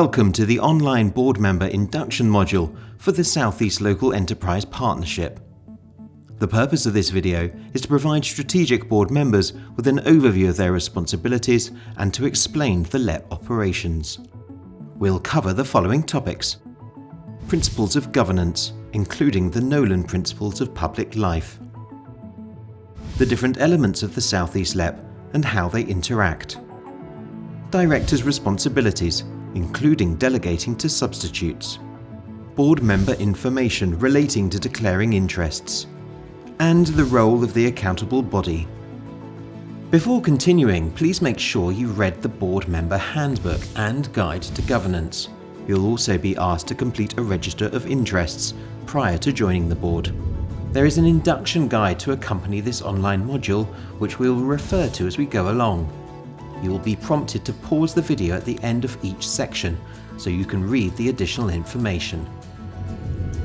Welcome to the online board member induction module for the South East Local Enterprise Partnership. The purpose of this video is to provide strategic board members with an overview of their responsibilities and to explain the LEP operations. We'll cover the following topics: principles of governance, including the Nolan principles of public life, the different elements of the South East LEP and how they interact, directors' responsibilities, including delegating to substitutes, board member information relating to declaring interests, and the role of the accountable body. Before continuing, please make sure you read the Board Member Handbook and Guide to Governance. You'll also be asked to complete a register of interests prior to joining the board. There is an induction guide to accompany this online module, which we will refer to as we go along. You will be prompted to pause the video at the end of each section so you can read the additional information.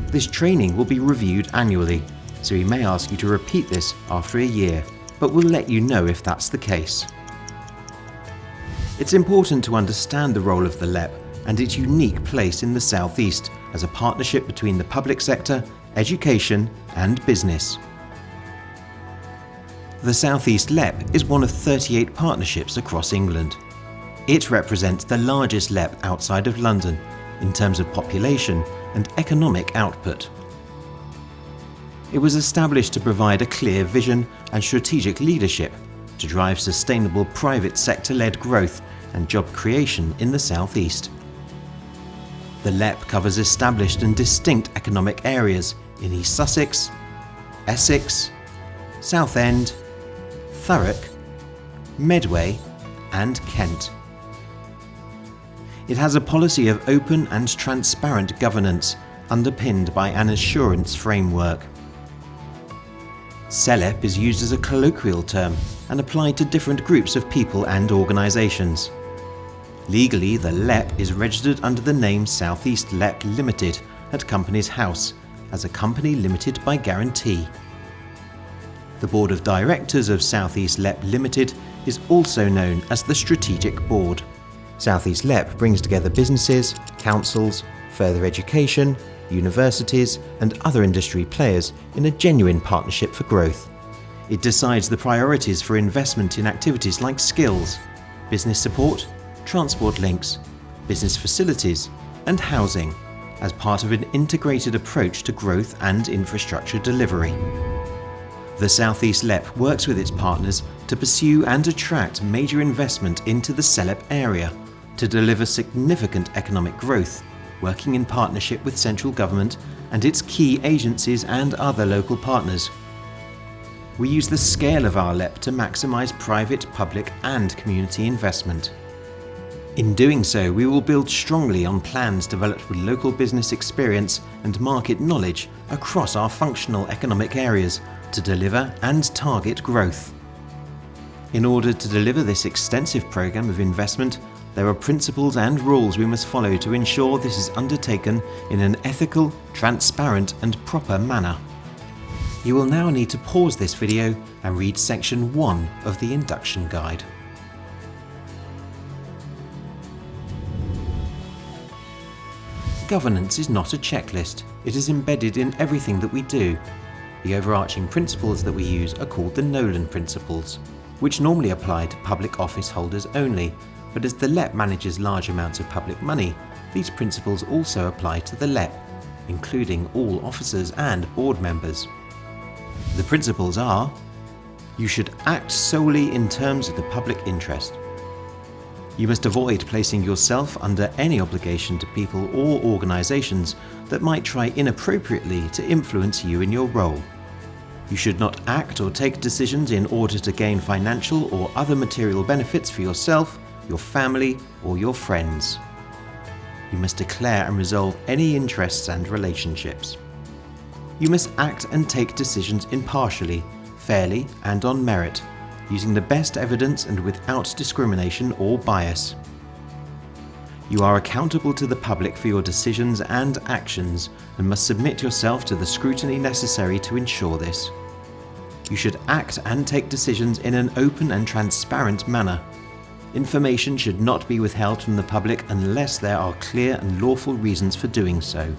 This training will be reviewed annually, so we may ask you to repeat this after a year, but we'll let you know if that's the case. It's important to understand the role of the LEP and its unique place in the South East as a partnership between the public sector, education and business. The South East LEP is one of 38 partnerships across England. It represents the largest LEP outside of London in terms of population and economic output. It was established to provide a clear vision and strategic leadership to drive sustainable private sector-led growth and job creation in the South East. The LEP covers established and distinct economic areas in East Sussex, Essex, Southend, Thurrock, Medway and Kent. It has a policy of open and transparent governance underpinned by an assurance framework. CELEP is used as a colloquial term and applied to different groups of people and organisations. Legally, the LEP is registered under the name South East LEP Limited at Companies House as a company limited by guarantee. The Board of Directors of South East LEP Limited is also known as the Strategic Board. South East LEP brings together businesses, councils, further education, universities and other industry players in a genuine partnership for growth. It decides the priorities for investment in activities like skills, business support, transport links, business facilities and housing as part of an integrated approach to growth and infrastructure delivery. The South East LEP works with its partners to pursue and attract major investment into the CELEP area to deliver significant economic growth, working in partnership with central government and its key agencies and other local partners. We use the scale of our LEP to maximise private, public and community investment. In doing so, we will build strongly on plans developed with local business experience and market knowledge across our functional economic areas to deliver and target growth. In order to deliver this extensive programme of investment, there are principles and rules we must follow to ensure this is undertaken in an ethical, transparent and proper manner. You will now need to pause this video and read section 1 of the induction guide. Governance is not a checklist, it is embedded in everything that we do. The overarching principles that we use are called the Nolan principles, which normally apply to public office holders only, but as the LEP manages large amounts of public money, these principles also apply to the LEP, including all officers and board members. The principles are: you should act solely in terms of the public interest. You must avoid placing yourself under any obligation to people or organisations that might try inappropriately to influence you in your role. You should not act or take decisions in order to gain financial or other material benefits for yourself, your family or your friends. You must declare and resolve any interests and relationships. You must act and take decisions impartially, fairly and on merit, using the best evidence and without discrimination or bias. You are accountable to the public for your decisions and actions and must submit yourself to the scrutiny necessary to ensure this. You should act and take decisions in an open and transparent manner. Information should not be withheld from the public unless there are clear and lawful reasons for doing so.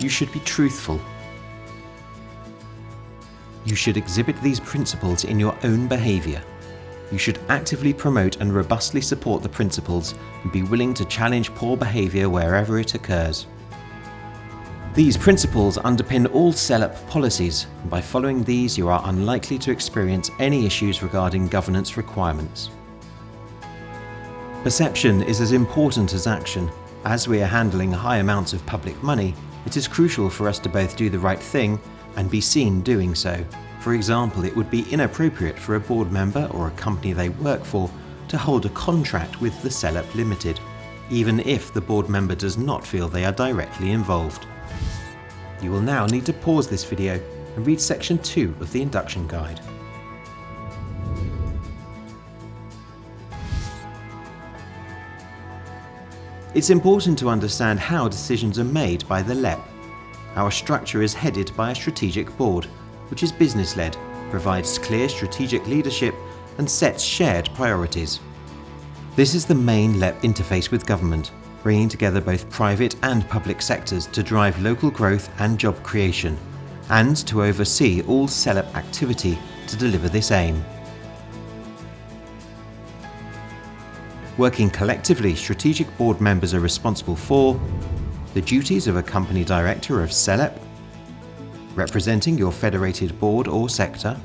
You should be truthful. You should exhibit these principles in your own behaviour. You should actively promote and robustly support the principles and be willing to challenge poor behaviour wherever it occurs. These principles underpin all CELEP policies, and by following these you are unlikely to experience any issues regarding governance requirements. Perception is as important as action. As we are handling high amounts of public money, it is crucial for us to both do the right thing and be seen doing so. For example, it would be inappropriate for a board member or a company they work for to hold a contract with the CELEP Limited, even if the board member does not feel they are directly involved. You will now need to pause this video and read section 2 of the Induction Guide. It's important to understand how decisions are made by the LEP. Our structure is headed by a strategic board, which is business-led, provides clear strategic leadership and sets shared priorities. This is the main LEP interface with government, bringing together both private and public sectors to drive local growth and job creation, and to oversee all CELEP activity to deliver this aim. Working collectively, strategic board members are responsible for the duties of a company director of CELEP, representing your federated board or sector,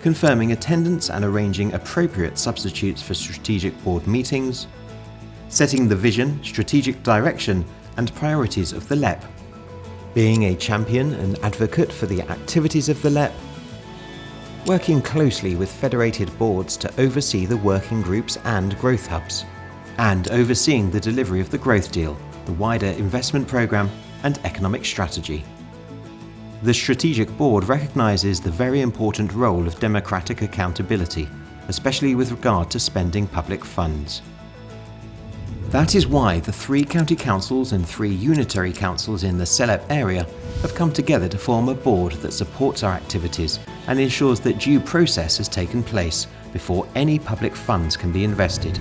confirming attendance and arranging appropriate substitutes for strategic board meetings, setting the vision, strategic direction and priorities of the LEP, being a champion and advocate for the activities of the LEP, working closely with federated boards to oversee the working groups and growth hubs, and overseeing the delivery of the growth deal, the wider investment programme and economic strategy. The strategic board recognises the very important role of democratic accountability, especially with regard to spending public funds. That is why the 3 county councils and 3 unitary councils in the CELEP area have come together to form a board that supports our activities and ensures that due process has taken place before any public funds can be invested.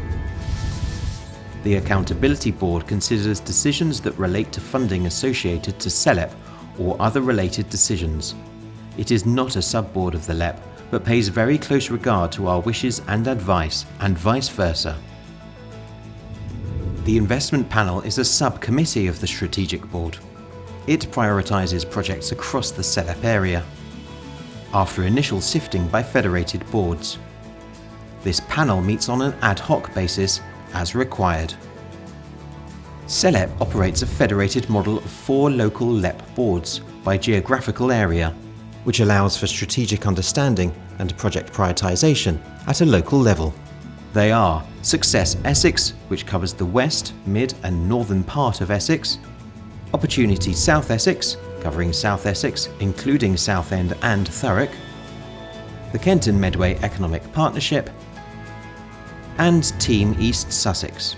The Accountability Board considers decisions that relate to funding associated to CELEP or other related decisions. It is not a sub-board of the LEP, but pays very close regard to our wishes and advice, and vice versa. The Investment Panel is a subcommittee of the Strategic Board. It prioritises projects across the CELEP area, after initial sifting by federated boards. This panel meets on an ad hoc basis as required. CELEP operates a federated model of 4 local LEP boards by geographical area, which allows for strategic understanding and project prioritisation at a local level. They are Success Essex, which covers the west, mid and northern part of Essex, Opportunity South Essex, covering South Essex, including Southend and Thurrock, the Kenton Medway Economic Partnership, and Team East Sussex.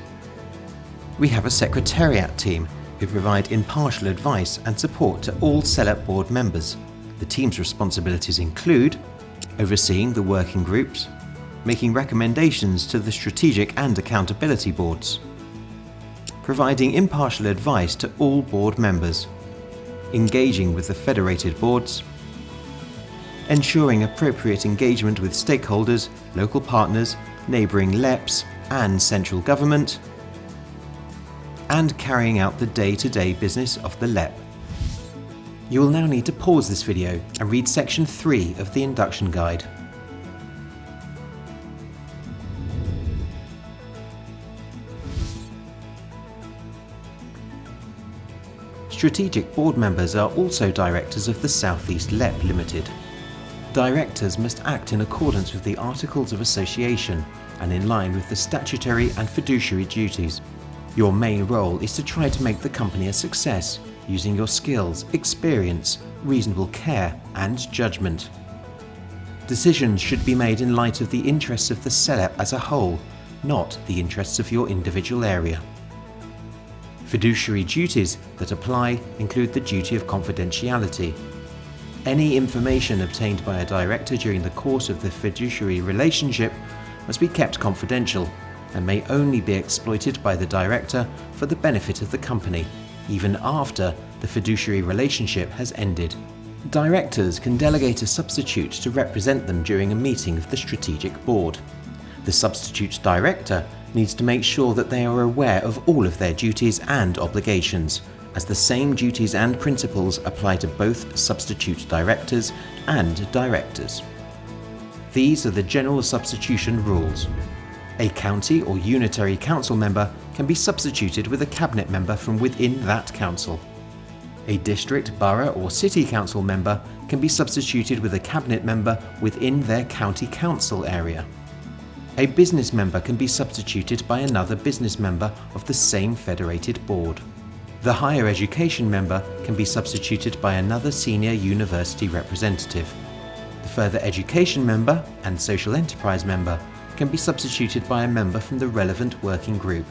We have a secretariat team who provide impartial advice and support to all CELEP board members. The team's responsibilities include overseeing the working groups, making recommendations to the strategic and accountability boards, providing impartial advice to all board members, engaging with the federated boards, ensuring appropriate engagement with stakeholders, local partners, neighbouring LEPs and central government, and carrying out the day-to-day business of the LEP. You will now need to pause this video and read section 3 of the Induction Guide. Strategic board members are also directors of the South East LEP Limited. Directors must act in accordance with the Articles of Association and in line with the statutory and fiduciary duties. Your main role is to try to make the company a success using your skills, experience, reasonable care and judgment. Decisions should be made in light of the interests of the CELEP as a whole, not the interests of your individual area. Fiduciary duties that apply include the duty of confidentiality. Any information obtained by a director during the course of the fiduciary relationship must be kept confidential and may only be exploited by the director for the benefit of the company, even after the fiduciary relationship has ended. Directors can delegate a substitute to represent them during a meeting of the strategic board. The substitute director needs to make sure that they are aware of all of their duties and obligations, as the same duties and principles apply to both substitute directors and directors. These are the general substitution rules. A county or unitary council member can be substituted with a cabinet member from within that council. A district, borough or city council member can be substituted with a cabinet member within their county council area. A business member can be substituted by another business member of the same federated board. The higher education member can be substituted by another senior university representative. The further education member and social enterprise member can be substituted by a member from the relevant working group.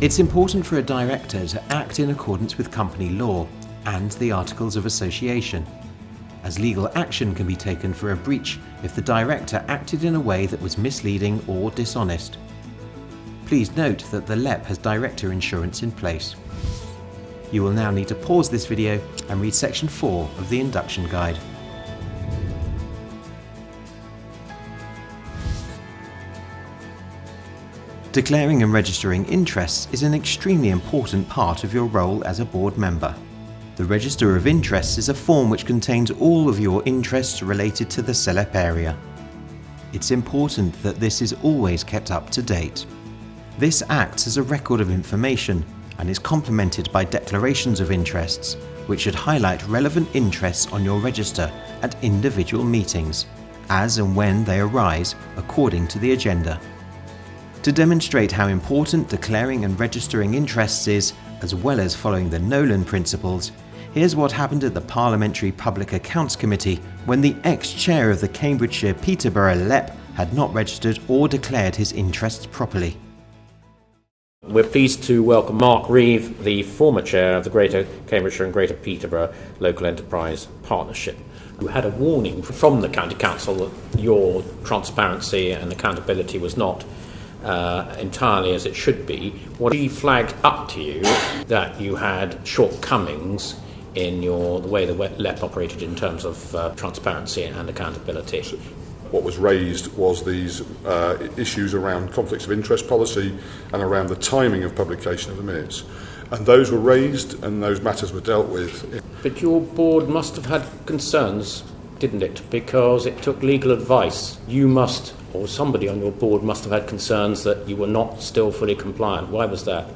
It's important for a director to act in accordance with company law and the Articles of Association, as legal action can be taken for a breach if the director acted in a way that was misleading or dishonest. Please note that the LEP has director insurance in place. You will now need to pause this video and read section 4 of the induction guide. Declaring and registering interests is an extremely important part of your role as a board member. The Register of Interests is a form which contains all of your interests related to the CELEP area. It's important that this is always kept up to date. This acts as a record of information and is complemented by declarations of interests, which should highlight relevant interests on your register at individual meetings, as and when they arise according to the agenda. To demonstrate how important declaring and registering interests is, as well as following the Nolan principles, here's what happened at the Parliamentary Public Accounts Committee when the ex-chair of the Cambridgeshire Peterborough LEP had not registered or declared his interests properly. We're pleased to welcome Mark Reeve, the former chair of the Greater Cambridgeshire and Greater Peterborough Local Enterprise Partnership, who had a warning from the County Council that your transparency and accountability was not entirely as it should be. What he flagged up to you that you had shortcomings in the way the LEP operated in terms of transparency and accountability. What was raised was these issues around conflicts of interest policy and around the timing of publication of the minutes. And those were raised and those matters were dealt with. But your board must have had concerns, didn't it? Because it took legal advice. You must, or somebody on your board must have had concerns that you were not still fully compliant. Why was that?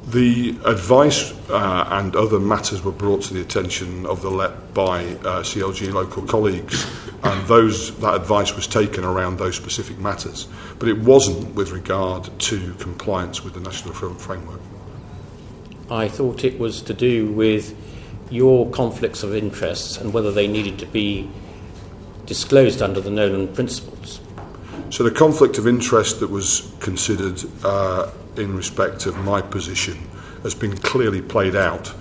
The advice and other matters were brought to the attention of the LEP by CLG local colleagues, and that advice was taken around those specific matters, but it wasn't with regard to compliance with the National Reform Framework. I thought it was to do with your conflicts of interests and whether they needed to be disclosed under the Nolan principles. So the conflict of interest that was considered in respect of my position has been clearly played out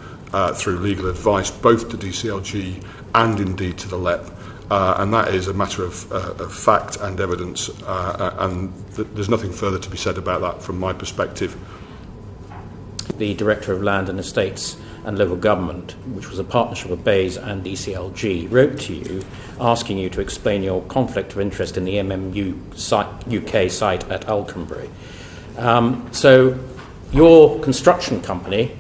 through legal advice, both to DCLG and indeed to the LEP, and that is a matter of fact and evidence, and there's nothing further to be said about that from my perspective. The Director of Land and Estates and Local Government, which was a partnership of Bays and DCLG, wrote to you asking you to explain your conflict of interest in the MMU UK site at Alconbury. So your construction company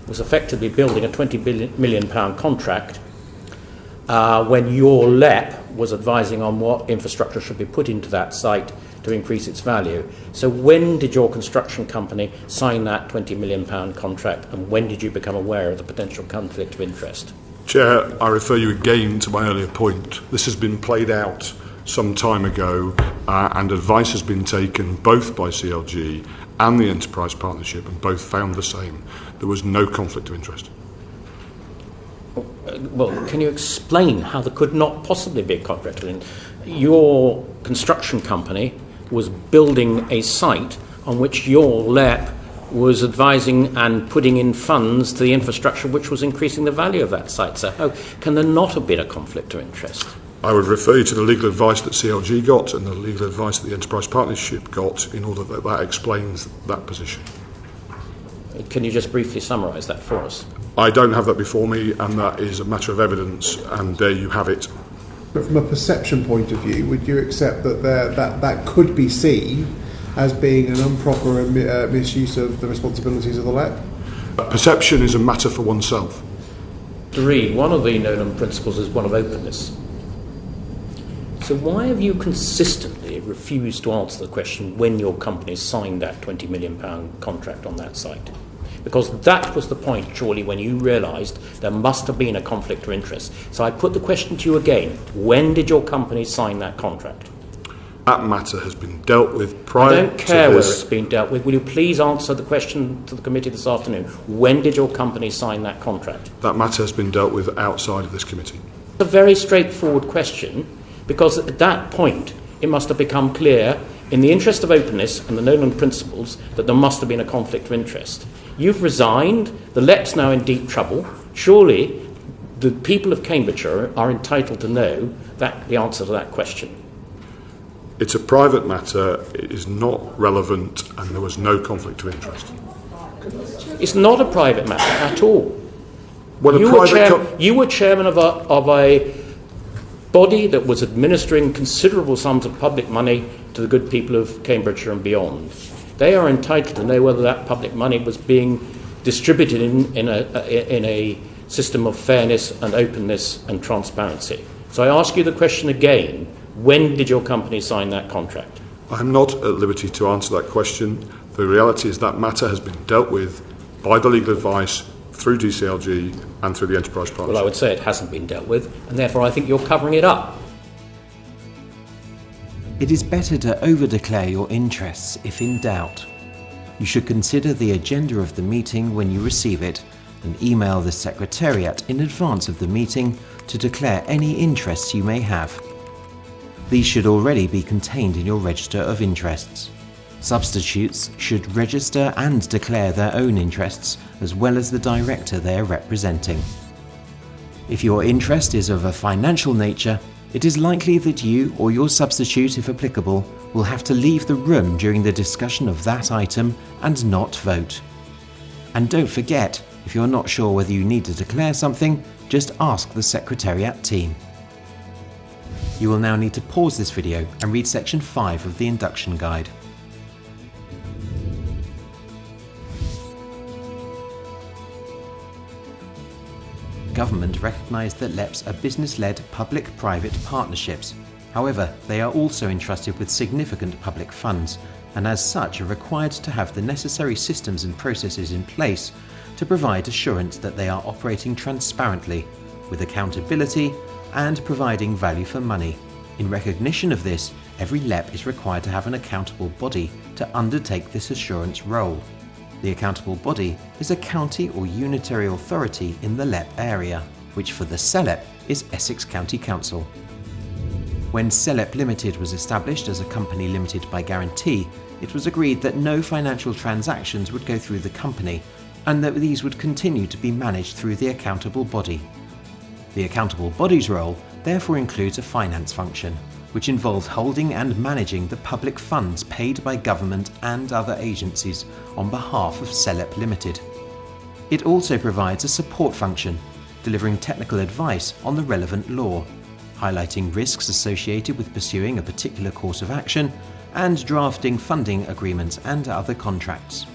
was effectively building a £20 million contract when your LEP was advising on what infrastructure should be put into that site to increase its value. So when did your construction company sign that £20 million contract, and when did you become aware of the potential conflict of interest? Chair, I refer you again to my earlier point. This has been played out some time ago, and advice has been taken both by CLG and the Enterprise Partnership, and both found the same. There was no conflict of interest. Well, can you explain how there could not possibly be a conflict of interest? Your construction company was building a site on which your LEP was advising and putting in funds to the infrastructure which was increasing the value of that site. So how can there not have been a conflict of interest? I would refer you to the legal advice that CLG got and the legal advice that the Enterprise Partnership got in order that explains that position. Can you just briefly summarise that for us? I don't have that before me, and that is a matter of evidence, and there you have it. But from a perception point of view, would you accept that that could be seen as being an improper misuse of the responsibilities of the LEP? Perception is a matter for oneself. Three, one of the Nolan principles is one of openness. So why have you consistently refused to answer the question when your company signed that £20 million contract on that site? Because that was the point, surely, when you realised there must have been a conflict of interest. So I put the question to you again. When did your company sign that contract? That matter has been dealt with prior to this. I don't care where it's been dealt with. Will you please answer the question to the committee this afternoon? When did your company sign that contract? That matter has been dealt with outside of this committee. It's a very straightforward question, because at that point it must have become clear, in the interest of openness and the Nolan principles, that there must have been a conflict of interest. You've resigned, the LEP's now in deep trouble. Surely the people of Cambridgeshire are entitled to know the answer to that question. It's a private matter, it is not relevant, and there was no conflict of interest. It's not a private matter at all. Well, you were chairman of a body that was administering considerable sums of public money to the good people of Cambridgeshire and beyond. They are entitled to know whether that public money was being distributed in a system of fairness and openness and transparency. So I ask you the question again. When did your company sign that contract? I'm not at liberty to answer that question. The reality is that matter has been dealt with by the legal advice through DCLG and through the Enterprise Partnership. Well, I would say it hasn't been dealt with, and therefore I think you're covering it up. It is better to over-declare your interests if in doubt. You should consider the agenda of the meeting when you receive it and email the Secretariat in advance of the meeting to declare any interests you may have. These should already be contained in your Register of Interests. Substitutes should register and declare their own interests as well as the director they are representing. If your interest is of a financial nature, it is likely that you or your substitute, if applicable, will have to leave the room during the discussion of that item and not vote. And don't forget, if you're not sure whether you need to declare something, just ask the Secretariat team. You will now need to pause this video and read section 5 of the Induction Guide. Government recognised that LEPs are business-led public-private partnerships. However, they are also entrusted with significant public funds, and as such are required to have the necessary systems and processes in place to provide assurance that they are operating transparently, with accountability and providing value for money. In recognition of this, every LEP is required to have an accountable body to undertake this assurance role. The accountable body is a county or unitary authority in the LEP area, which for the CELEP is Essex County Council. When CELEP Limited was established as a company limited by guarantee, it was agreed that no financial transactions would go through the company and that these would continue to be managed through the accountable body. The accountable body's role therefore includes a finance function, which involves holding and managing the public funds paid by government and other agencies on behalf of CELEP Limited. It also provides a support function, delivering technical advice on the relevant law, highlighting risks associated with pursuing a particular course of action, and drafting funding agreements and other contracts.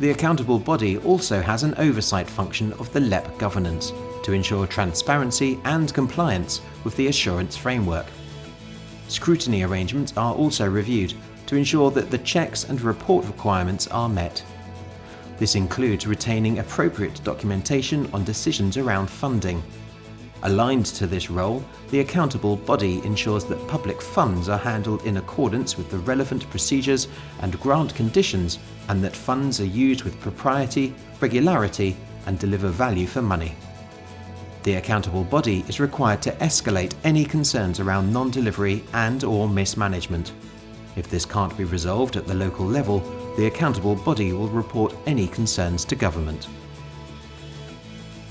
The accountable body also has an oversight function of the LEP governance to ensure transparency and compliance with the assurance framework. Scrutiny arrangements are also reviewed to ensure that the checks and report requirements are met. This includes retaining appropriate documentation on decisions around funding. Aligned to this role, the accountable body ensures that public funds are handled in accordance with the relevant procedures and grant conditions, and that funds are used with propriety, regularity, and deliver value for money. The accountable body is required to escalate any concerns around non-delivery and/or mismanagement. If this can't be resolved at the local level, the accountable body will report any concerns to government.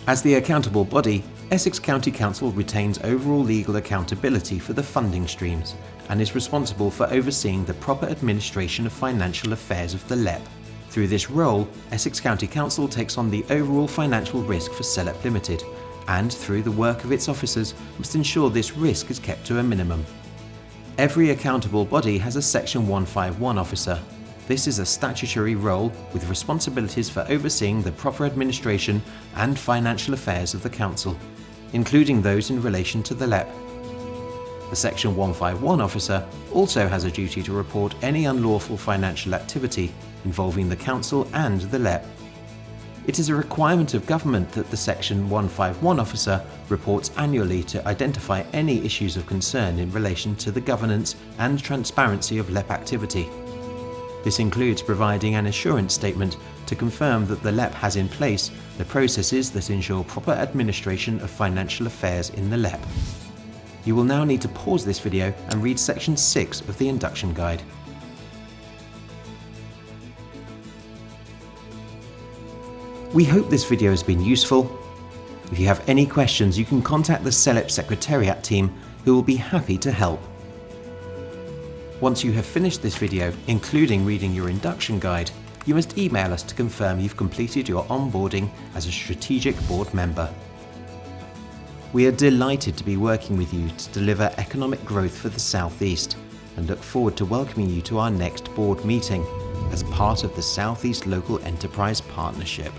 As the accountable body, Essex County Council retains overall legal accountability for the funding streams and is responsible for overseeing the proper administration of financial affairs of the LEP. Through this role, Essex County Council takes on the overall financial risk for CELEP Limited, and through the work of its officers must ensure this risk is kept to a minimum. Every accountable body has a Section 151 officer. This is a statutory role with responsibilities for overseeing the proper administration and financial affairs of the Council, including those in relation to the LEP. The Section 151 officer also has a duty to report any unlawful financial activity involving the Council and the LEP. It is a requirement of government that the Section 151 officer reports annually to identify any issues of concern in relation to the governance and transparency of LEP activity. This includes providing an assurance statement to confirm that the LEP has in place the processes that ensure proper administration of financial affairs in the LEP. You will now need to pause this video and read Section 6 of the Induction Guide. We hope this video has been useful. If you have any questions, you can contact the CELEP Secretariat team, who will be happy to help. Once you have finished this video, including reading your induction guide, you must email us to confirm you've completed your onboarding as a strategic board member. We are delighted to be working with you to deliver economic growth for the South East and look forward to welcoming you to our next board meeting as part of the South East Local Enterprise Partnership.